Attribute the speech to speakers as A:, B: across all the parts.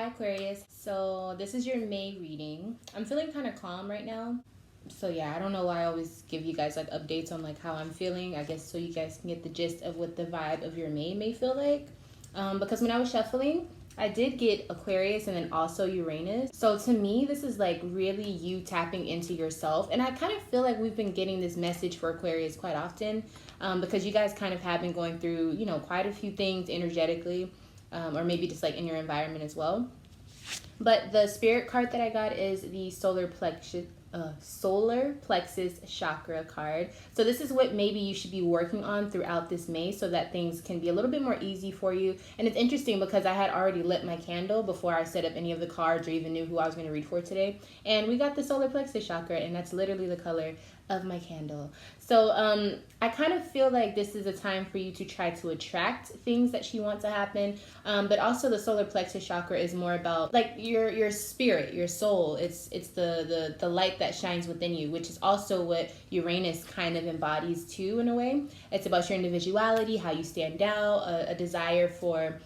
A: Hi Aquarius. So this is your May reading. I'm feeling kind of calm right now. So yeah, I don't know why I always give you guys like updates on like how I'm feeling. I guess so you guys can get the gist of what the vibe of your May may feel like. Because when I was shuffling, I did get Aquarius and then also Uranus. So to me, this is like really you tapping into yourself. And I kind of feel like we've been getting this message for Aquarius quite often because you guys kind of have been going through, you know, quite a few things energetically. Or maybe just like in your environment as well. But the spirit card that I got is the solar plexus chakra card. So this is what maybe you should be working on throughout this May so that things can be a little bit more easy for you. And it's interesting because I had already lit my candle before I set up any of the cards or even knew who I was going to read for today. And we got the solar plexus chakra, and that's literally the color of my candle. So I kind of feel like this is a time for you to try to attract things that you want to happen, but also the solar plexus chakra is more about like your spirit, your soul. It's the light that shines within you, which is also what Uranus kind of embodies too in a way. It's about your individuality, how you stand out, a desire for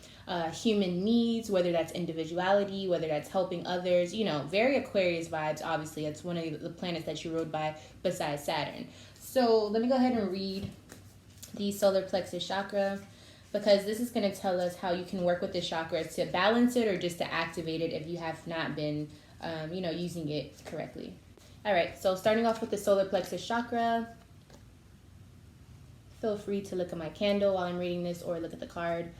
A: human needs, whether that's individuality, whether that's helping others, you know, very Aquarius vibes. Obviously, it's one of the planets that you rode by besides Saturn. So let me go ahead and read the solar plexus chakra, because this is going to tell us how you can work with the chakra to balance it or just to activate it if you have not been, you know, using it correctly. All right, so starting off with the solar plexus chakra, feel free to look at my candle while I'm reading this or look at the card.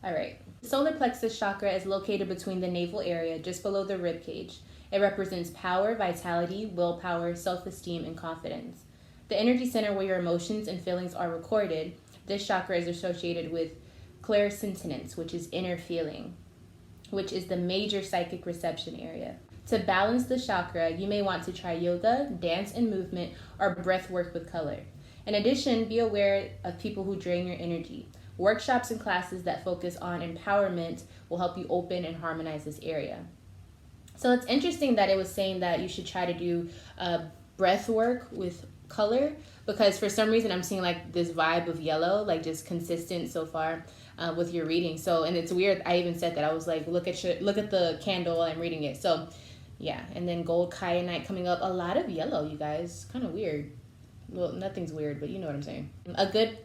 A: All right. Solar plexus chakra is located between the navel area, just below the rib cage. It represents power, vitality, willpower, self-esteem, and confidence. The energy center where your emotions and feelings are recorded, this chakra is associated with clairsentience, which is inner feeling, which is the major psychic reception area. To balance the chakra, you may want to try yoga, dance and movement, or breath work with color. In addition, be aware of people who drain your energy. Workshops and classes that focus on empowerment will help you open and harmonize this area. So it's interesting that it was saying that you should try to do breath work with color, because for some reason I'm seeing like this vibe of yellow, like just consistent so far with your reading. So, and it's weird, I even said that. I was like, look at the candle while I'm reading it. So yeah, and then gold kyanite coming up. A lot of yellow, you guys. Kind of weird. Well, nothing's weird, but you know what I'm saying. A good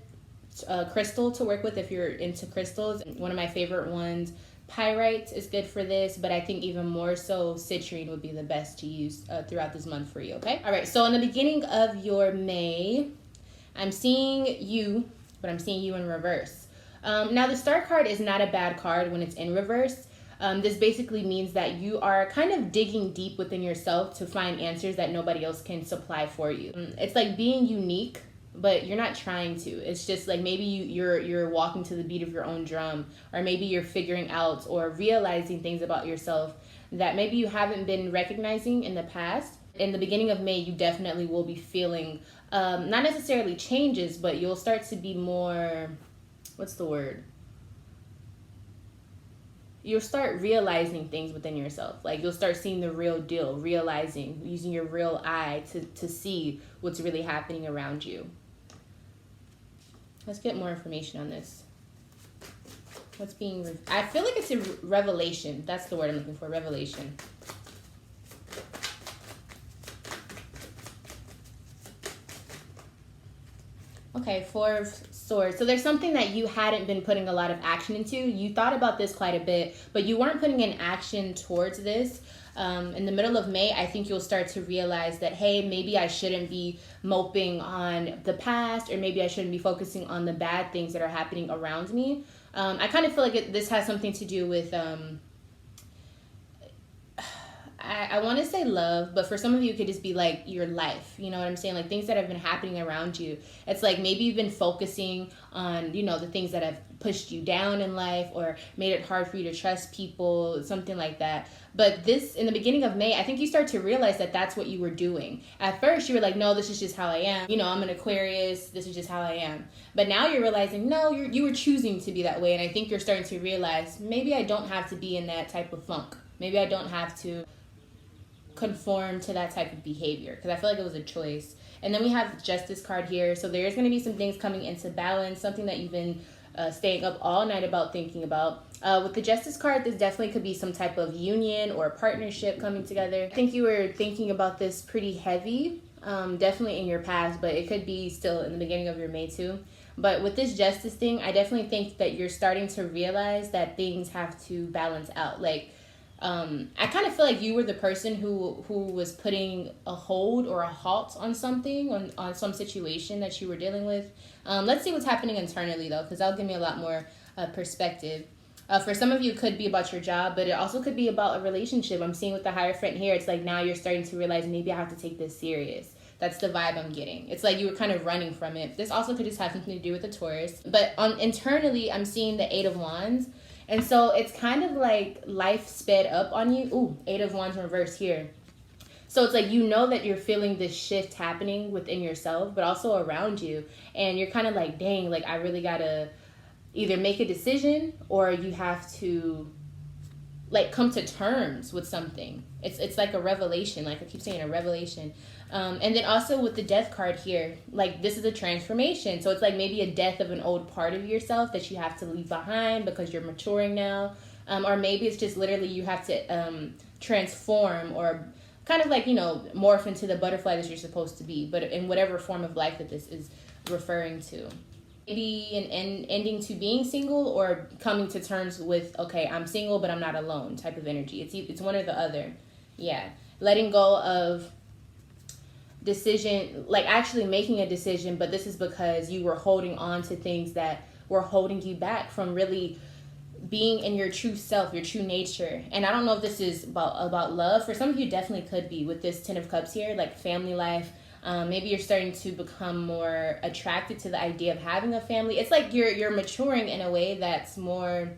A: crystal to work with if you're into crystals. One of my favorite ones, pyrite, is good for this, but I think even more so citrine would be the best to use throughout this month for you. Okay, all right, so in the beginning of your May, I'm seeing you, but I'm seeing you in reverse. Now the star card is not a bad card when it's in reverse. This basically means that you are kind of digging deep within yourself to find answers that nobody else can supply for you. It's like being unique, but you're not trying to. It's just like maybe you're walking to the beat of your own drum, or maybe you're figuring out or realizing things about yourself that maybe you haven't been recognizing in the past. In the beginning of May, you definitely will be feeling not necessarily changes, but you'll start to be more, what's the word? You'll start realizing things within yourself. Like you'll start seeing the real deal, realizing, using your real eye to see what's really happening around you. Let's get more information on this. What's being, I feel like it's a revelation. That's the word I'm looking for, revelation. Okay, Four of Swords. So there's something that you hadn't been putting a lot of action into. You thought about this quite a bit, but you weren't putting in action towards this. In the middle of May, I think you'll start to realize that, hey, maybe I shouldn't be moping on the past, or maybe I shouldn't be focusing on the bad things that are happening around me. I kind of feel like this has something to do with, I want to say love, but for some of you, it could just be like your life. You know what I'm saying? Like things that have been happening around you. It's like maybe you've been focusing on, you know, the things that have pushed you down in life or made it hard for you to trust people, something like that. But this, in the beginning of May, I think you start to realize that that's what you were doing. At first, you were like, no, this is just how I am. You know, I'm an Aquarius. This is just how I am. But now you're realizing, no, you were choosing to be that way. And I think you're starting to realize, maybe I don't have to be in that type of funk. Maybe I don't have to conform to that type of behavior, because I feel like it was a choice. And then we have Justice card here. So there's going to be some things coming into balance, something that you've been staying up all night about thinking about. With the Justice card, this definitely could be some type of union or partnership coming together. I think you were thinking about this pretty heavy, definitely in your past, but it could be still in the beginning of your May too. But with this Justice thing, I definitely think that you're starting to realize that things have to balance out. Like, I kind of feel like you were the person who was putting a hold or a halt on something, on some situation that you were dealing with. Let's see what's happening internally, though, because that'll give me a lot more perspective. For some of you, it could be about your job, but it also could be about a relationship. I'm seeing with the Hierophant here, it's like now you're starting to realize maybe I have to take this serious. That's the vibe I'm getting. It's like you were kind of running from it. This also could just have something to do with the Taurus. But internally, I'm seeing the Eight of Wands. And so it's kind of like life sped up on you. Ooh, Eight of Wands reverse here. So it's like you know that you're feeling this shift happening within yourself, but also around you. And you're kind of like, dang, like I really got to either make a decision or you have to like come to terms with something. It's like a revelation. Like I keep saying, a revelation. And then also with the Death card here, like this is a transformation. So it's like maybe a death of an old part of yourself that you have to leave behind because you're maturing now. Or maybe it's just literally you have to transform or kind of like, you know, morph into the butterfly that you're supposed to be, but in whatever form of life that this is referring to. Maybe an ending to being single or coming to terms with, okay, I'm single, but I'm not alone type of energy. It's one or the other. Yeah. Letting go of decision, like actually making a decision, but this is because you were holding on to things that were holding you back from really being in your true self, your true nature. And I don't know if this is about love. For some of you, definitely could be with this Ten of Cups here, like family life. Maybe you're starting to become more attracted to the idea of having a family. It's like you're maturing in a way that's more,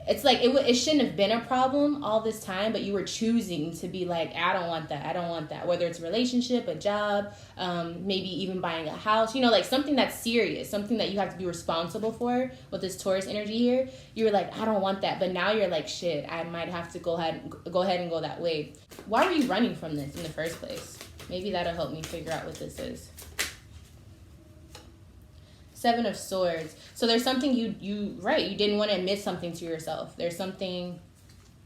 A: it's like it shouldn't have been a problem all this time, but you were choosing to be like, I don't want that. Whether it's a relationship, a job, maybe even buying a house, you know, like something that's serious, something that you have to be responsible for with this Taurus energy here. You were like, I don't want that. But now you're like, shit, I might have to go ahead and go that way. Why were you running from this in the first place? Maybe that'll help me figure out what this is. Seven of Swords. So there's something you didn't want to admit something to yourself. There's something.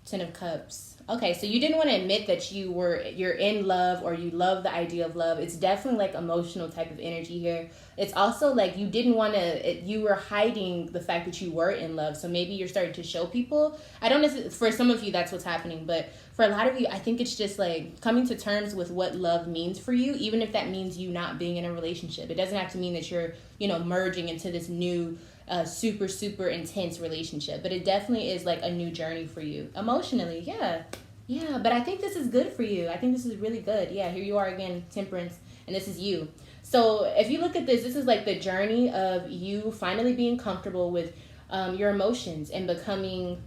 A: Ten of Cups. Okay, so you didn't want to admit that you're in love or you love the idea of love. It's definitely like emotional type of energy here. It's also like you didn't want to, you were hiding the fact that you were in love. So maybe you're starting to show people. I don't know, for some of you that's what's happening, but for a lot of you, I think it's just like coming to terms with what love means for you, even if that means you not being in a relationship. It doesn't have to mean that you're, you know, merging into this new super, super intense relationship. But it definitely is like a new journey for you. Emotionally, yeah. Yeah, but I think this is good for you. I think this is really good. Yeah, here you are again, Temperance, and this is you. So if you look at this is like the journey of you finally being comfortable with your emotions and becoming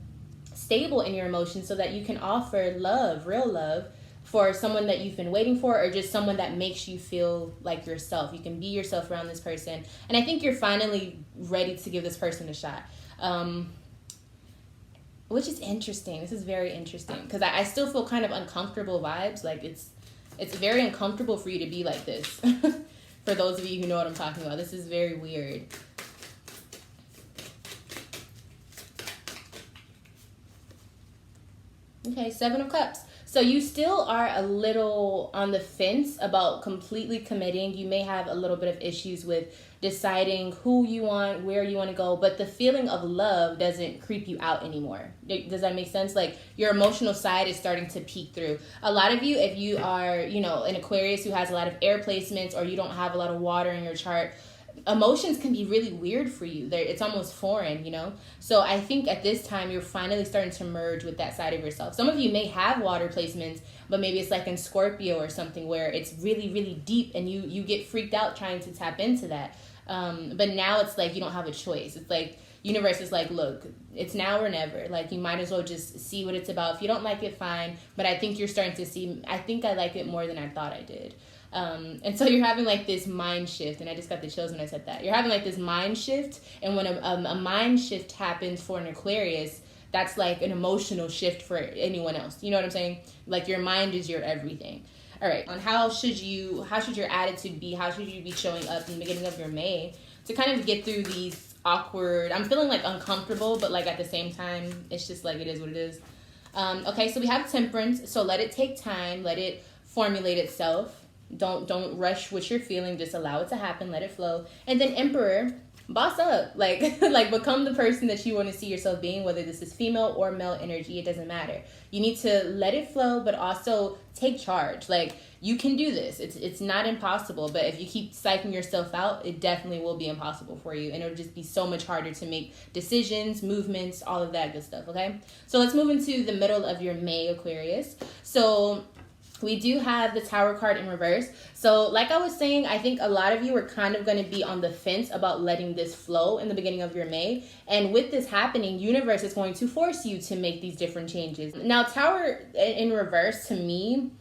A: stable in your emotions so that you can offer love, real love, for someone that you've been waiting for or just someone that makes you feel like yourself. You can be yourself around this person. And I think you're finally ready to give this person a shot. Which is interesting. This is very interesting because I still feel kind of uncomfortable vibes. Like it's very uncomfortable for you to be like this. For those of you who know what I'm talking about, this is very weird. Okay, Seven of Cups. So you still are a little on the fence about completely committing. You may have a little bit of issues with deciding who you want, where you want to go, but the feeling of love doesn't creep you out anymore. Does that make sense? Like your emotional side is starting to peek through. A lot of you, if you are, you know, an Aquarius who has a lot of air placements or you don't have a lot of water in your chart, emotions can be really weird for you. It's almost foreign, you know? So I think at this time, you're finally starting to merge with that side of yourself. Some of you may have water placements, but maybe it's like in Scorpio or something where it's really, really deep and you get freaked out trying to tap into that. But now it's like you don't have a choice. It's like universe is like, look, it's now or never. Like you might as well just see what it's about. If you don't like it, fine. But I think you're starting to see, I think I like it more than I thought I did. And so you're having like this mind shift, and I just got the chills when I said that. You're having like this mind shift, and when a mind shift happens for an Aquarius, that's like an emotional shift for anyone else. You know what I'm saying? Like your mind is your everything. All right. On how should your attitude be? How should you be showing up in the beginning of your May to kind of get through these awkward. I'm feeling like uncomfortable, but like at the same time, it's just like it is what it is. Okay, so we have Temperance. So let it take time. Let it formulate itself. Don't rush what you're feeling. Just allow it to happen. Let it flow. And then Emperor, boss up. Like like become the person that you want to see yourself being, whether this is female or male energy. It doesn't matter. You need to let it flow, but also take charge. Like, you can do this. It's not impossible, but if you keep psyching yourself out, it definitely will be impossible for you, and it'll just be so much harder to make decisions, movements, all of that good stuff, okay? So let's move into the middle of your May, Aquarius. So we do have the Tower card in reverse. So like I was saying, I think a lot of you are kind of going to be on the fence about letting this flow in the beginning of your May. And with this happening, universe is going to force you to make these different changes. Now, Tower in reverse, to me,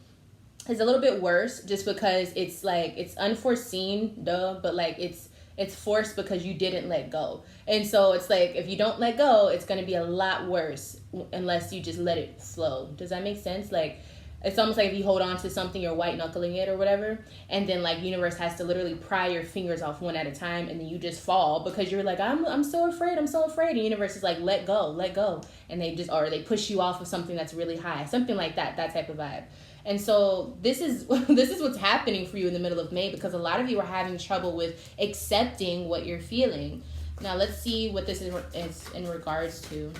A: is a little bit worse, just because it's like, it's unforeseen, but like it's forced because you didn't let go. And so it's like, if you don't let go, it's going to be a lot worse unless you just let it flow. Does that make sense? Like, it's almost like if you hold on to something, you're white knuckling it or whatever, and then like universe has to literally pry your fingers off one at a time, and then you just fall because you're like, I'm so afraid, and universe is like, let go, and they just, or they push you off of something that's really high, something like that type of vibe. And so this is what's happening for you in the middle of May, because a lot of you are having trouble with accepting what you're feeling. Now let's see what this is in regards to.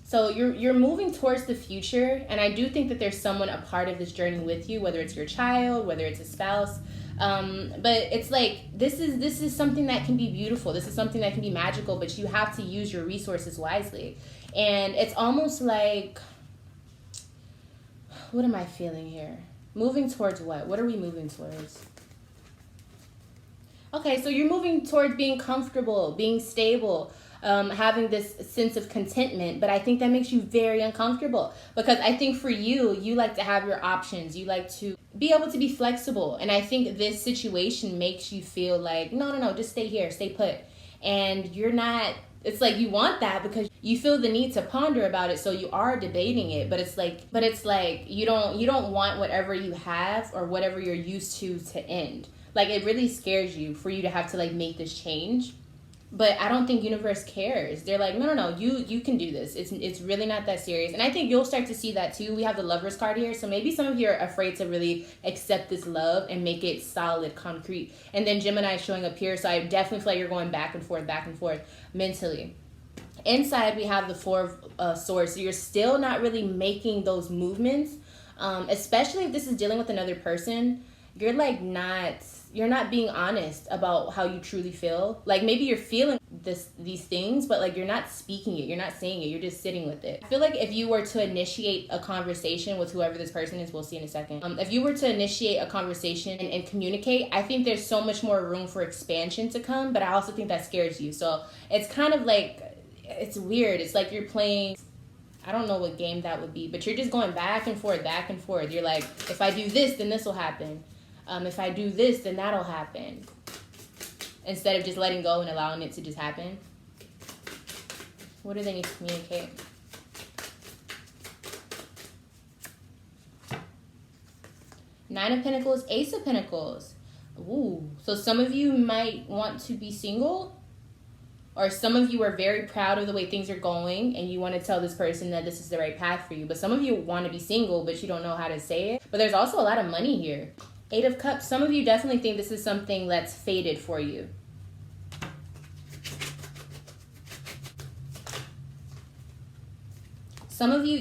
A: So you're moving towards the future, and I do think that there's someone a part of this journey with you, whether it's your child, whether it's a spouse. But it's like, this is something that can be beautiful. This is something that can be magical, but you have to use your resources wisely. And it's almost like, what am I feeling here? Moving towards what? What are we moving towards? Okay, so you're moving towards being comfortable, being stable, having this sense of contentment, but I think that makes you very uncomfortable, because I think for you like to have your options. You like to be able to be flexible, and I think this situation makes you feel like, no, just stay here, stay put. And you're not, it's like you want that because you feel the need to ponder about it, so you are debating it, but it's like you don't want whatever you have or whatever you're used to end. Like, it really scares you for you to have to like make this change. But I don't think universe cares. They're like, no, you can do this. It's really not that serious. And I think you'll start to see that too. We have the Lovers card here. So maybe some of you are afraid to really accept this love and make it solid, concrete. And then Gemini is showing up here. So I definitely feel like you're going back and forth mentally. Inside, we have the Four of Swords. So you're still not really making those movements. Especially if this is dealing with another person. You're like you're not being honest about how you truly feel. Like, maybe you're feeling these things, but like you're not speaking it, you're not saying it, you're just sitting with it. I feel like if you were to initiate a conversation with whoever this person is, we'll see in a second. If you were to initiate a conversation and communicate, I think there's so much more room for expansion to come, but I also think that scares you. So it's kind of like, it's weird. It's like you're playing, I don't know what game that would be, but you're just going back and forth. You're like, if I do this, then this will happen. If I do this, then that'll happen. Instead of just letting go and allowing it to just happen. What do they need to communicate? Nine of Pentacles, Ace of Pentacles. Ooh, so some of you might want to be single. Or some of you are very proud of the way things are going and you want to tell this person that this is the right path for you. But some of you want to be single, but you don't know how to say it. But there's also a lot of money here. Eight of Cups, some of you definitely think this is something that's fated for you. Some of you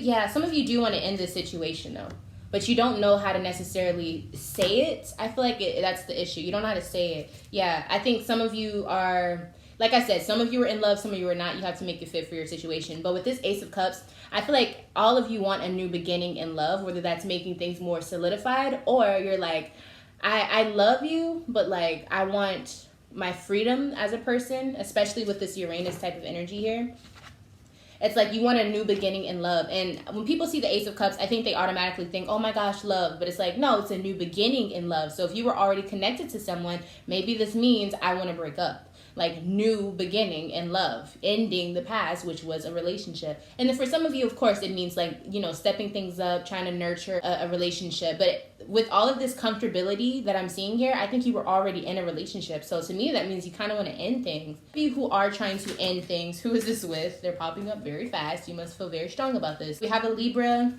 A: do want to end this situation though, but you don't know how to necessarily say it. I feel like that's the issue. You don't know how to say it. Yeah, I think some of you are, like I said, some of you are in love, some of you are not. You have to make it fit for your situation. But with this Ace of Cups, I feel like all of you want a new beginning in love, whether that's making things more solidified, or you're like, I love you, but like I want my freedom as a person, especially with this Uranus type of energy here. It's like you want a new beginning in love. And when people see the Ace of Cups, I think they automatically think, oh my gosh, love. But it's like, no, it's a new beginning in love. So if you were already connected to someone, maybe this means I want to break up. like new beginning in love, ending the past, which was a relationship. And then for some of you, of course, it means like, you know, stepping things up, trying to nurture a relationship. But with all of this comfortability that I'm seeing here, I think you were already in a relationship. So to me, that means you kind of want to end things. You who are trying to end things, who is this with? They're popping up very fast. You must feel very strong about this. We have a Libra,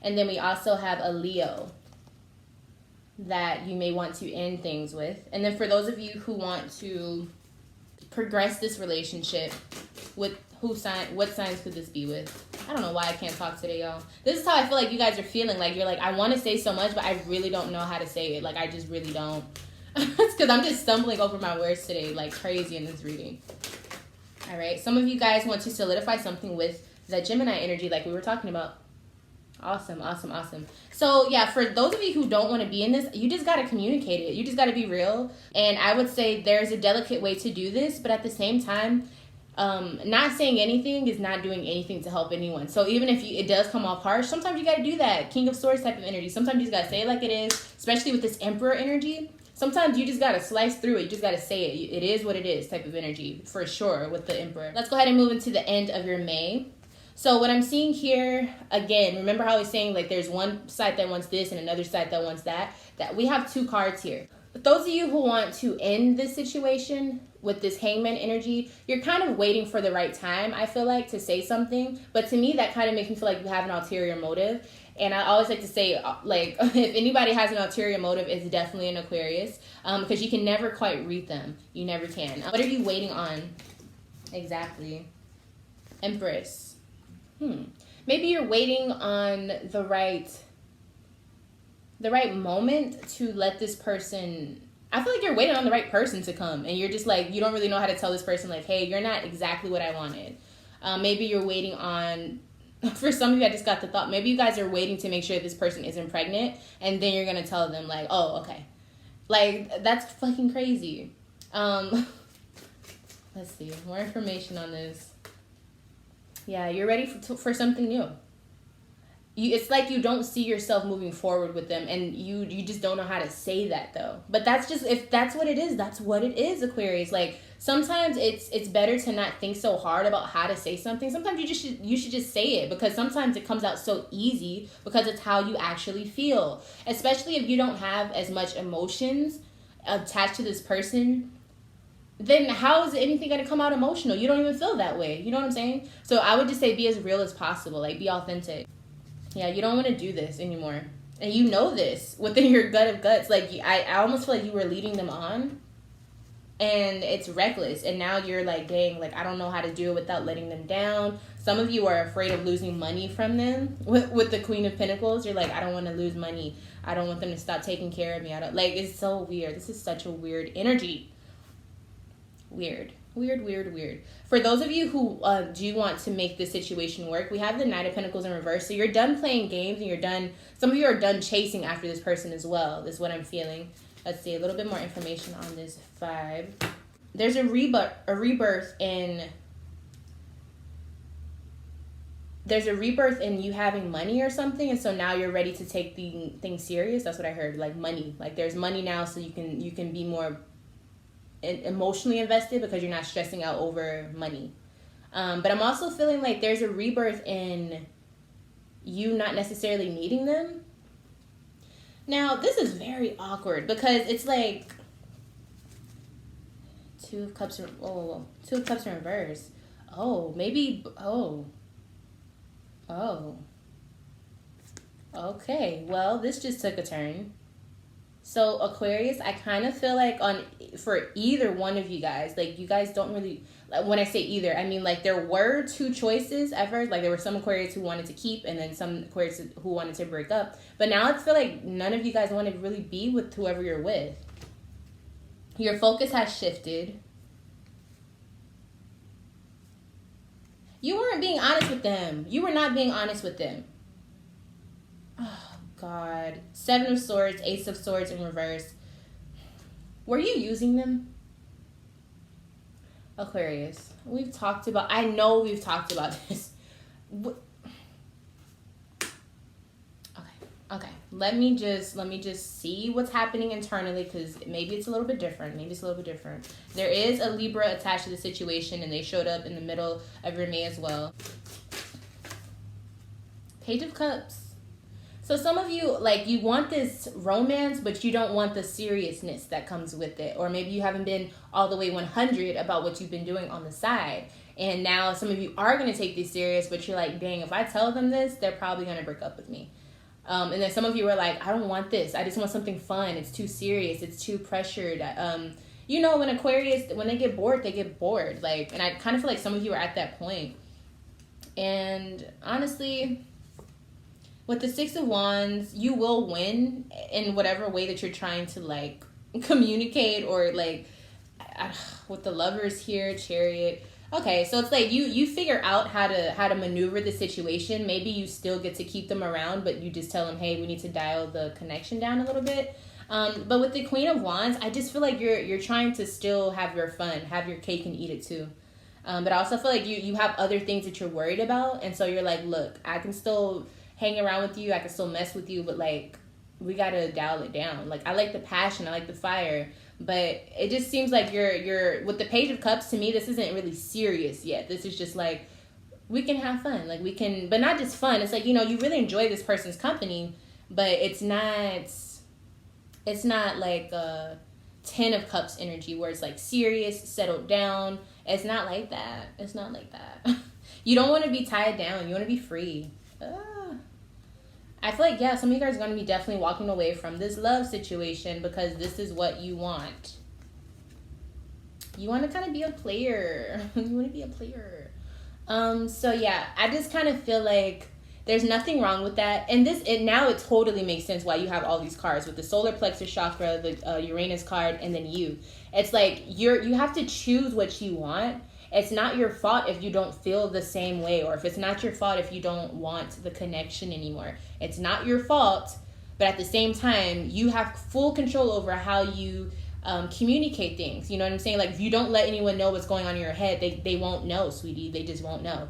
A: and then we also have a Leo that you may want to end things with. And then for those of you who want to progress this relationship, with what signs could this be with? I don't know why I can't talk today, y'all. This is how I feel like you guys are feeling. Like, you're like, I want to say so much, but I really don't know how to say it. Like, I just really don't. It's because I'm just stumbling over my words today like crazy in this reading. All right. Some of you guys want to solidify something with that Gemini energy like we were talking about. Awesome, awesome, awesome. So yeah, for those of you who don't want to be in this, you just got to communicate it. You just got to be real. And I would say there's a delicate way to do this, but at the same time, not saying anything is not doing anything to help anyone. So even if it does come off harsh, sometimes you got to do that. King of Swords type of energy. Sometimes you just got to say it like it is, especially with this Emperor energy. Sometimes you just got to slice through it. You just got to say it. It is what it is type of energy, for sure, with the Emperor. Let's go ahead and move into the end of your May. So what I'm seeing here, again, remember how I was saying, like, there's one side that wants this and another side that wants that we have two cards here. But those of you who want to end this situation with this Hangman energy, you're kind of waiting for the right time, I feel like, to say something. But to me, that kind of makes me feel like you have an ulterior motive. And I always like to say, like, if anybody has an ulterior motive, it's definitely an Aquarius, because you can never quite read them. You never can. What are you waiting on? Exactly. Empress. Maybe you're waiting on the right moment to let this person, I feel like you're waiting on the right person to come, and you're just like, you don't really know how to tell this person, like, hey, you're not exactly what I wanted. Maybe you're waiting on, for some of you, I just got the thought, maybe you guys are waiting to make sure this person isn't pregnant, and then you're going to tell them, like, oh, okay. Like, that's fucking crazy. Let's see, more information on this. Yeah, you're ready for something new. It's like you don't see yourself moving forward with them, and you just don't know how to say that, though. But that's just, if that's what it is, that's what it is, Aquarius. Like, sometimes it's better to not think so hard about how to say something. Sometimes you should just say it, because sometimes it comes out so easy because it's how you actually feel. Especially if you don't have as much emotions attached to this person, then how is anything going to come out emotional? You don't even feel that way. You know what I'm saying? So I would just say be as real as possible. Like, be authentic. Yeah, you don't want to do this anymore. And you know this within your gut of guts. Like, I almost feel like you were leading them on. And it's reckless. And now you're like, dang, like, I don't know how to do it without letting them down. Some of you are afraid of losing money from them. With the Queen of Pentacles, you're like, I don't want to lose money. I don't want them to stop taking care of me. Like, it's so weird. This is such a weird energy. Weird. For those of you who do want to make this situation work, we have the Knight of Pentacles in reverse. So you're done playing games, and you're done. Some of you are done chasing after this person as well. This is what I'm feeling. Let's see a little bit more information on this 5. There's a rebirth in. There's a rebirth in you having money or something, and so now you're ready to take the thing serious. That's what I heard. Like, money. Like, there's money now, so you can be more emotionally invested because you're not stressing out over money. But I'm also feeling like there's a rebirth in you not necessarily needing them. Now, this is very awkward because it's like 2 of Cups. 2 of Cups in reverse. Okay, well, this just took a turn. So Aquarius, I kind of feel like for either one of you guys, like, you guys don't really, like, when I say either, I mean, like, there were 2 choices at first. Like, there were some Aquarius who wanted to keep, and then some Aquarius who wanted to break up. But now I feel like none of you guys want to really be with whoever you're with. Your focus has shifted. You weren't being honest with them. You were not being honest with them. Oh, God. 7 of Swords, Ace of Swords in reverse. Were you using them? Aquarius, I know we've talked about this. Okay. let me just see what's happening internally, because maybe it's a little bit different. There is a Libra attached to the situation, and they showed up in the middle of your May as well. Page of Cups. So some of you, like, you want this romance, but you don't want the seriousness that comes with it. Or maybe you haven't been all the way 100 about what you've been doing on the side. And now some of you are going to take this serious, but you're like, dang, if I tell them this, they're probably going to break up with me. And then some of you are like, I don't want this. I just want something fun. It's too serious. It's too pressured. You know, when Aquarius, when they get bored, they get bored. Like, and I kind of feel like some of you are at that point. And honestly, with the Six of Wands, you will win in whatever way that you're trying to, like, communicate, or, like, with the Lovers here, Chariot. Okay, so it's like you figure out how to maneuver the situation. Maybe you still get to keep them around, but you just tell them, hey, we need to dial the connection down a little bit. But with the Queen of Wands, I just feel like you're trying to still have your fun, have your cake and eat it too. But I also feel like you have other things that you're worried about, and so you're like, look, I can still hang around with you, I can still mess with you, but, like, we gotta dial it down. Like, I like the passion, I like the fire, but it just seems like you're with the Page of Cups. To me, this isn't really serious yet. This is just like, we can have fun, like, we can, but not just fun. It's like, you know, you really enjoy this person's company, but it's not like a Ten of Cups energy where it's like serious, settled down. It's not like that. You don't want to be tied down. You want to be free. I feel like, yeah, some of you guys are going to be definitely walking away from this love situation because this is what you want. You want to kind of be a player. So, yeah, I just kind of feel like there's nothing wrong with that. And now it totally makes sense why you have all these cards with the solar plexus chakra, the Uranus card, and then you. It's like you have to choose what you want. It's not your fault if you don't feel the same way, or if it's not your fault if you don't want the connection anymore. It's not your fault, but at the same time, you have full control over how you communicate things. You know what I'm saying? Like, if you don't let anyone know what's going on in your head, they won't know, sweetie. They just won't know.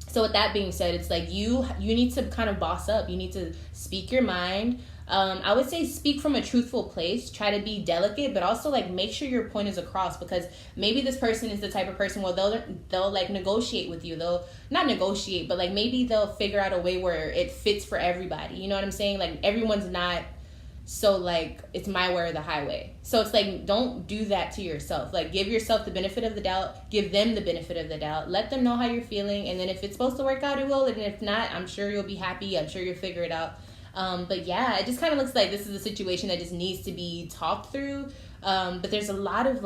A: So with that being said, it's like you need to kind of boss up. You need to speak your mind. I would say speak from a truthful place. Try to be delicate, but also, like, make sure your point is across, because maybe this person is the type of person where they'll like negotiate with you. They'll not negotiate, but like maybe they'll figure out a way where it fits for everybody. You know what I'm saying? Like, everyone's not so like it's my way or the highway. So it's like, don't do that to yourself. Like, give yourself the benefit of the doubt. Give them the benefit of the doubt. Let them know how you're feeling, and then if it's supposed to work out, it will. And if not, I'm sure you'll be happy. I'm sure you'll figure it out. But yeah, it just kind of looks like this is a situation that just needs to be talked through. But there's a lot of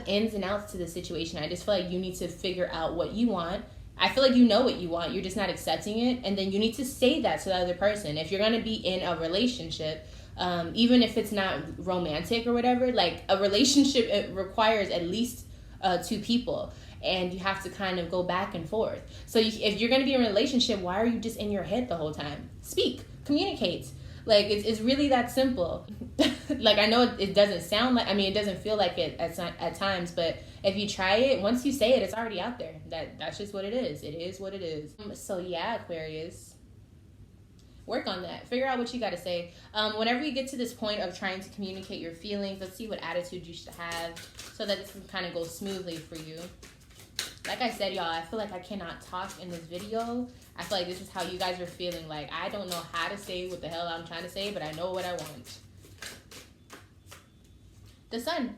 A: ins and outs to the situation. I just feel like you need to figure out what you want. I feel like you know what you want. You're just not accepting it. And then you need to say that to the other person. If you're going to be in a relationship, even if it's not romantic or whatever, like, a relationship, it requires at least 2 people. And you have to kind of go back and forth. So if you're going to be in a relationship, why are you just in your head the whole time? Speak, communicate. Like, it's really that simple. Like, I know it doesn't sound like, I mean, it doesn't feel like it at times, but if you try it, once you say it, it's already out there. That's just what it is. It is what it is. So yeah, Aquarius, work on that. Figure out what you got to say. Whenever you get to this point of trying to communicate your feelings, let's see what attitude you should have so that this can kind of go smoothly for you. Like I said, y'all, I feel like I cannot talk in this video. I feel like this is how you guys are feeling. Like, I don't know how to say what the hell I'm trying to say, but I know what I want. The Sun.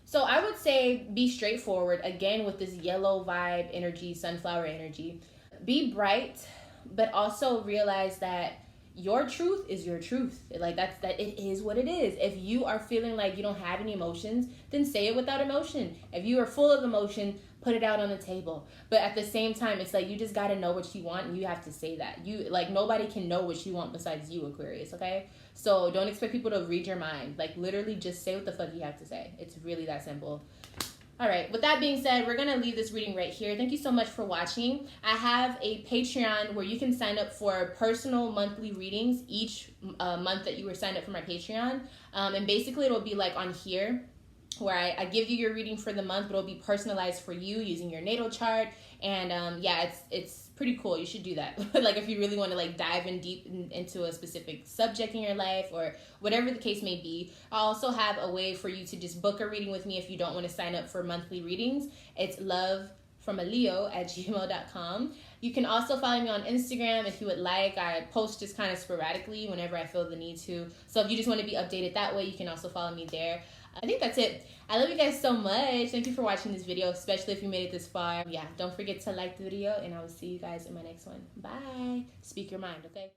A: So I would say be straightforward. Again, with this yellow vibe energy, sunflower energy. Be bright, but also realize that your truth is your truth. Like, that it is what it is. If you are feeling like you don't have any emotions, then say it without emotion. If you are full of emotion, put it out on the table. But at the same time, it's like, you just got to know what you want, and you have to say that. Nobody can know what you want besides you, Aquarius, okay? So don't expect people to read your mind. Like, literally just say what the fuck you have to say. It's really that simple. All right, with that being said, we're going to leave this reading right here. Thank you so much for watching. I have a Patreon where you can sign up for personal monthly readings each month that you were signed up for my Patreon. And basically, it'll be like on here. where I give you your reading for the month, but it'll be personalized for you using your natal chart. And yeah, it's pretty cool. You should do that. Like if you really want to like dive in deep into a specific subject in your life or whatever the case may be. I also have a way for you to just book a reading with me if you don't want to sign up for monthly readings. It's lovefromaleo@gmail.com. You can also follow me on Instagram if you would like. I post just kind of sporadically whenever I feel the need to. So if you just want to be updated that way, you can also follow me there. I think that's it. I love you guys so much. Thank you for watching this video, especially if you made it this far. Yeah, don't forget to like the video, and I will see you guys in my next one. Bye. Speak your mind, okay?